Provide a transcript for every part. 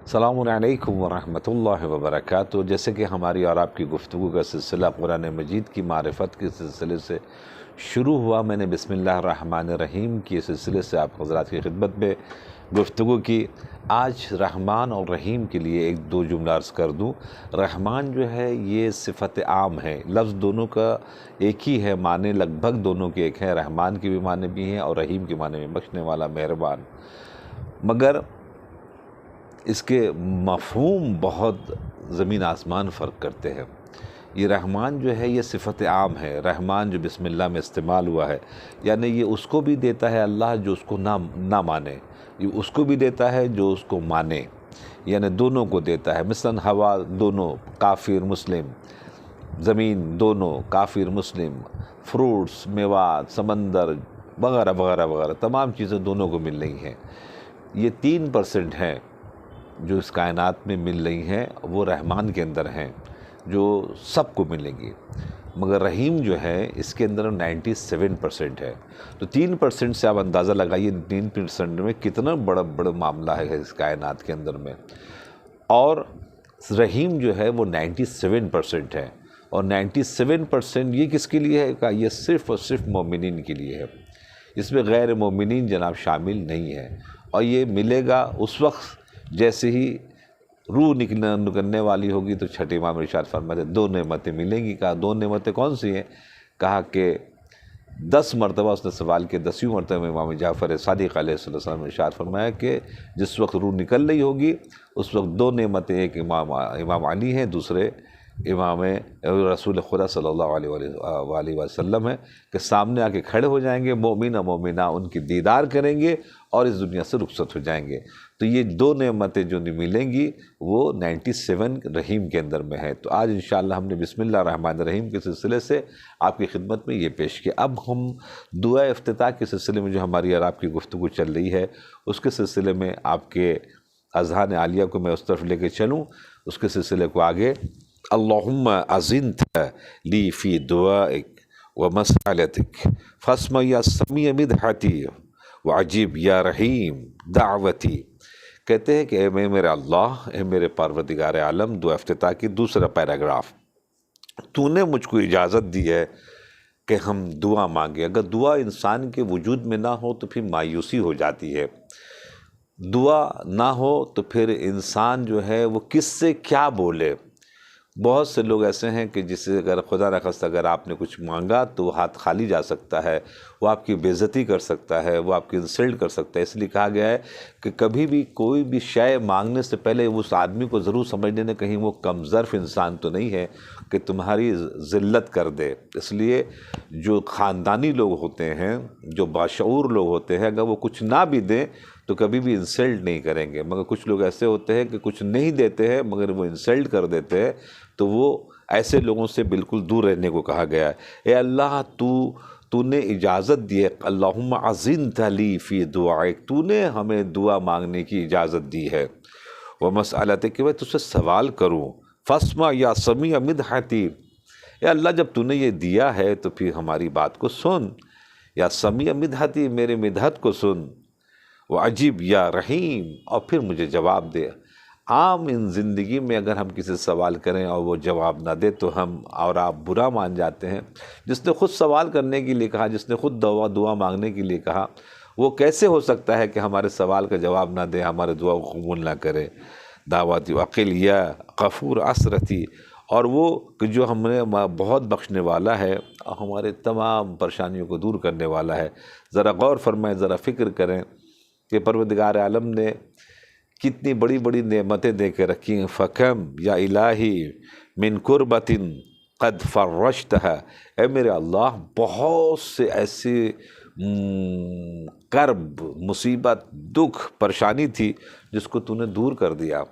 السلام علیکم ورحمۃ اللہ وبرکاتہ۔ جیسے کہ ہماری اور آپ کی گفتگو کا سلسلہ قرآن مجید کی معرفت کے سلسلے سے شروع ہوا، میں نے بسم اللہ الرحمن الرحیم کے سلسلے سے آپ حضرات کی خدمت میں گفتگو کی۔ آج رحمان اور رحیم کے لیے ایک دو جملہ عرض کر دوں۔ رحمان جو ہے یہ صفت عام ہے، لفظ دونوں کا ایک ہی ہے، معنی لگ بھگ دونوں کے ایک ہیں۔ رحمان کے بھی معنی بھی ہیں اور رحیم کے معنی بھی بخشنے والا، مہربان، مگر اس کے مفہوم بہت زمین آسمان فرق کرتے ہیں۔ یہ رحمان جو ہے یہ صفت عام ہے، رحمان جو بسم اللہ میں استعمال ہوا ہے، یعنی یہ اس کو بھی دیتا ہے اللہ جو اس کو نہ مانے، یہ اس کو بھی دیتا ہے جو اس کو مانے، یعنی دونوں کو دیتا ہے۔ مثلا ہوا دونوں، کافر مسلم، زمین دونوں، کافر مسلم، فروٹس، میوات، سمندر وغیرہ وغیرہ وغیرہ، تمام چیزیں دونوں کو مل رہی ہیں۔ یہ 3% ہیں جو اس کائنات میں مل رہی ہیں، وہ رحمان کے اندر ہیں جو سب کو ملیں گی، مگر رحیم جو ہے اس کے اندر 97% ہے۔ تو 3% سے آپ اندازہ لگائیے 3% میں کتنا بڑا معاملہ ہے اس کائنات کے اندر میں۔ اور رحیم جو ہے وہ 97% ہے، اور 97% یہ کس کے لیے ہے؟ کہ یہ صرف اور صرف مومنین کے لیے ہے، اس میں غیر مومنین جناب شامل نہیں ہے۔ اور یہ ملے گا اس وقت جیسے ہی روح نکلنے والی ہوگی، تو چھٹے امام ارشاد فرماتے ہیں 2 نعمتیں ملیں گی۔ کہا 2 نعمتیں کون سی ہیں؟ کہا کہ 10 مرتبہ اس نے سوال کیا، 10ویں مرتبہ میں امام جعفر صادق علیہ السلام نے ارشاد فرمایا کہ جس وقت روح نکل رہی ہوگی اس وقت 2 نعمتیں، ایک امام علی ہیں، دوسرے امام رسول خدا صلی اللہ علیہ وسلم ہے، کہ سامنے آ کے کھڑے ہو جائیں گے، مومن اور مومنہ ان کی دیدار کریں گے اور اس دنیا سے رخصت ہو جائیں گے۔ تو یہ 2 نعمتیں جو ملیں گی وہ 97 رحیم کے اندر میں ہے۔ تو آج انشاءاللہ ہم نے بسم اللہ الرحمن الرحیم کے سلسلے سے آپ کی خدمت میں یہ پیش کیا۔ اب ہم دعا افتتاح کے سلسلے میں جو ہماری اور آپ کی گفتگو چل رہی ہے، اس کے سلسلے میں آپ کے اذہان عالیہ کو میں اس طرف لے کے چلوں، اس کے سلسلے کو آگے۔ اللہم اذنت لی فی دعائک ومسألتک فاسمع یا سمیع مدحتی وعجیب یا رحیم دعوتی۔ کہتے ہیں کہ اے میرے اللہ، اے میرے پروردگار عالم، دعا افتتاح کی دوسرا پیراگراف، تو نے مجھ کو اجازت دی ہے کہ ہم دعا مانگیں۔ اگر دعا انسان کے وجود میں نہ ہو تو پھر مایوسی ہو جاتی ہے، دعا نہ ہو تو پھر انسان جو ہے وہ کس سے کیا بولے۔ بہت سے لوگ ایسے ہیں کہ جسے اگر خدا نخواستہ اگر آپ نے کچھ مانگا تو وہ ہاتھ خالی جا سکتا ہے، وہ آپ کی بے عزتی کر سکتا ہے، وہ آپ کی انسلٹ کر سکتا ہے۔ اس لیے کہا گیا ہے کہ کبھی بھی کوئی بھی شے مانگنے سے پہلے اس آدمی کو ضرور سمجھ لینا کہیں وہ کم ظرف انسان تو نہیں ہے کہ تمہاری ذلت کر دے۔ اس لیے جو خاندانی لوگ ہوتے ہیں، جو باشعور لوگ ہوتے ہیں، اگر وہ کچھ نہ بھی دیں تو کبھی بھی انسلٹ نہیں کریں گے، مگر کچھ لوگ ایسے ہوتے ہیں کہ کچھ نہیں دیتے ہیں مگر وہ انسلٹ کر دیتے ہیں، تو وہ ایسے لوگوں سے بالکل دور رہنے کو کہا گیا ہے۔ اے اللہ، تو نے اجازت دی ہے، اللہم اذنت لی فی دعائک، تو نے ہمیں دعا مانگنے کی اجازت دی ہے، ومسألتک، کہ میں تجھ سے سوال کروں، فاسمع یا سمیع مدحتی، اے اللہ جب تو نے یہ دیا ہے تو پھر ہماری بات کو سن، یا سمیع مدحتی، میرے مدحت کو سن، وعجیب یا رحیم، اور پھر مجھے جواب دے۔ عام ان زندگی میں اگر ہم کسی سے سوال کریں اور وہ جواب نہ دے تو ہم اور آپ برا مان جاتے ہیں۔ جس نے خود سوال کرنے کے لیے کہا، جس نے خود دعا مانگنے کے لیے کہا، وہ کیسے ہو سکتا ہے کہ ہمارے سوال کا جواب نہ دے، ہمارے دعا کو قبول نہ کرے؟ دعوتی عقل یا غفور عسرتی، اور وہ کہ جو ہم نے بہت بخشنے والا ہے اور ہمارے تمام پریشانیوں کو دور کرنے والا ہے۔ ذرا غور فرمائیں، ذرا فکر کریں کہ پروردگار عالم نے کتنی بڑی بڑی نعمتیں دے کے رکھی ہیں۔ فکم یا الہی من قربت قد فرشتها، اے میرے اللہ بہت سے ایسے کرب، مصیبت، دکھ، پریشانی تھی جس کو تو نے دور کر دیا۔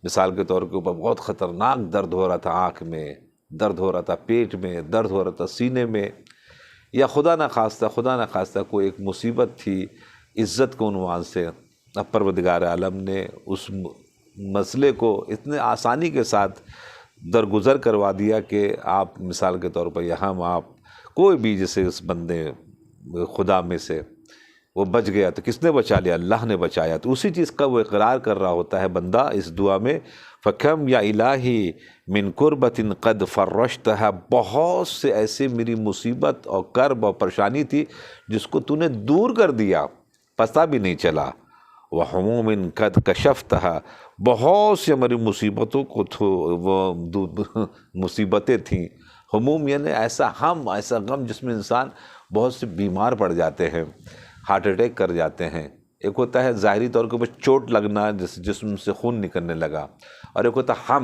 مثال کے طور کے اوپر بہت خطرناک درد ہو رہا تھا آنکھ میں، درد ہو رہا تھا پیٹ میں، درد ہو رہا تھا سینے میں، یا خدا نخواستہ کوئی ایک مصیبت تھی عزت کے عنوان سے، اب پروردگار عالم نے اس مسئلے کو اتنے آسانی کے ساتھ درگزر کروا دیا کہ آپ مثال کے طور پر یہاں آپ کوئی بھی جیسے اس بندے خدا میں سے وہ بچ گیا، تو کس نے بچا لیا؟ اللہ نے بچایا۔ تو اسی چیز کا وہ اقرار کر رہا ہوتا ہے بندہ اس دعا میں، فَكَمْ یا الٰہی من قربۃ قد فرجتھا، بہت سے ایسے میری مصیبت اور کرب اور پریشانی تھی جس کو تو نے دور کر دیا، پتہ بھی نہیں چلا۔ وَحُمُومٍ قد کشفتھا، بہت سے ہماری مصیبتوں کو وہ مصیبتیں تھیں۔ ہموم یعنی ایسا ایسا غم جس میں انسان بہت سے بیمار پڑ جاتے ہیں، ہارٹ اٹیک کر جاتے ہیں۔ ایک ہوتا ہے ظاہری طور کے اوپر چوٹ لگنا، جسم سے خون نکلنے لگا، اور ایک ہوتا ہے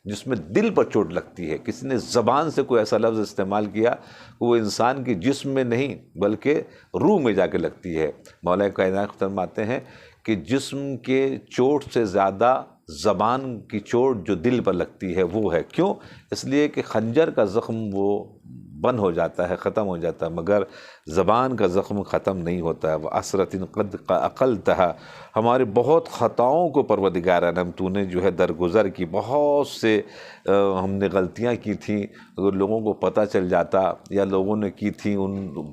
جس میں دل پر چوٹ لگتی ہے، کسی نے زبان سے کوئی ایسا لفظ استعمال کیا کہ وہ انسان کی جسم میں نہیں بلکہ روح میں جا کے لگتی ہے۔ مولا کائنات فرماتے ہیں کہ جسم کے چوٹ سے زیادہ زبان کی چوٹ جو دل پر لگتی ہے وہ ہے۔ کیوں؟ اس لیے کہ خنجر کا زخم وہ بند ہو جاتا ہے، ختم ہو جاتا ہے، مگر زبان کا زخم ختم نہیں ہوتا ہے۔ وَأَسْرَةٍ قَدْ عَقَلْتَهَا، ہمارے بہت خطاؤں کو پروردگار عالم تو نے جو ہے درگزر کی، بہت سے ہم نے غلطیاں کی تھیں، اگر لوگوں کو پتہ چل جاتا یا لوگوں نے کی تھی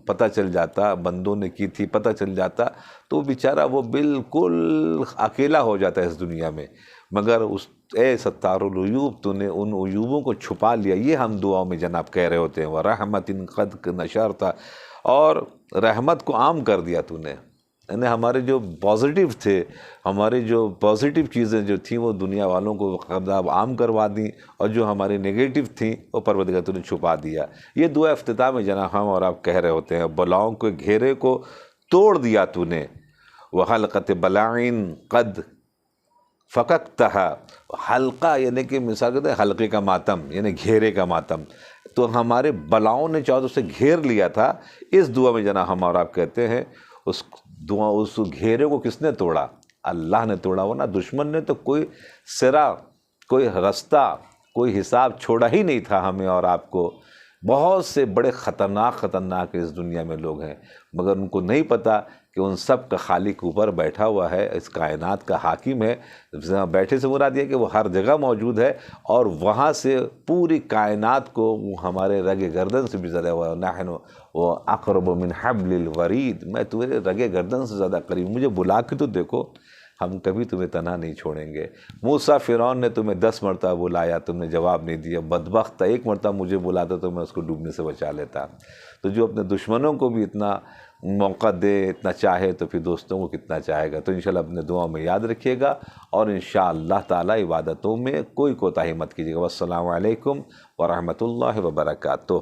پتہ چل جاتا، بندوں نے کی تھی پتہ چل جاتا، تو بیچارہ وہ بالکل اکیلا ہو جاتا ہے اس دنیا میں، مگر اے ستار العیوب تو نے ان عیوبوں کو چھپا لیا۔ یہ ہم دعاؤں میں جناب کہہ رہے ہوتے ہیں، وَرَحْمَةٍ قَدْ نَشَرْتَ، اور رحمت کو عام کر دیا تو نے، یعنی ہمارے جو پازیٹیو تھے، ہمارے جو پازیٹیو چیزیں جو تھیں وہ دنیا والوں کو عام کروا دیں، اور جو ہماری نگیٹو تھیں وہ پروردگار تو نے چھپا دیا۔ یہ دعا افتتاح میں جناب ہم اور آپ کہہ رہے ہوتے ہیں، بلاؤں کے گھیرے کو توڑ دیا تو نے، وَحَلْقَةِ بَلَاعٍ قَدْ فَكَكْتَهَا، حلقہ یعنی کہ مثال کہتے ہیں حلقے کا ماتم، یعنی گھیرے کا ماتم، تو ہمارے بلاؤں نے چاہو سے گھیر لیا تھا۔ اس دعا میں جناب ہم اور آپ کہتے ہیں اس گھیرے کو کس نے توڑا؟ اللہ نے توڑا، ورنہ دشمن نے تو کوئی سرا، کوئی رستہ، کوئی حساب چھوڑا ہی نہیں تھا ہمیں اور آپ کو۔ بہت سے بڑے خطرناک اس دنیا میں لوگ ہیں، مگر ان کو نہیں پتہ کہ ان سب کا خالق اوپر بیٹھا ہوا ہے، اس کائنات کا حاکم ہے۔ بیٹھے سے مراد یہ کہ وہ ہر جگہ موجود ہے، اور وہاں سے پوری کائنات کو وہ ہمارے رگ گردن سے بھی زیادہ ہوا، نحن وَأَقْرَبُ مِنْ حَبْلِ الْوَرِيدِ، میں تمہارے رگ گردن سے زیادہ قریب، مجھے بلا کے تو دیکھو، ہم کبھی تمہیں تنہا نہیں چھوڑیں گے۔ موسیٰ فرعون نے تمہیں 10 مرتبہ بلایا، تم نے جواب نہیں دیا، بدبخت تھا، 1 مرتبہ مجھے بلاتا تو میں اس کو ڈوبنے سے بچا لیتا۔ تو جو اپنے دشمنوں کو بھی اتنا موقع دے، اتنا چاہے، تو پھر دوستوں کو کتنا چاہے گا۔ تو انشاءاللہ اپنے دعاؤں میں یاد رکھیے گا، اور انشاءاللہ تعالی عبادتوں میں کوئی کوتاہی مت کیجیے گا۔ والسلام علیکم ورحمۃ اللہ وبرکاتہ۔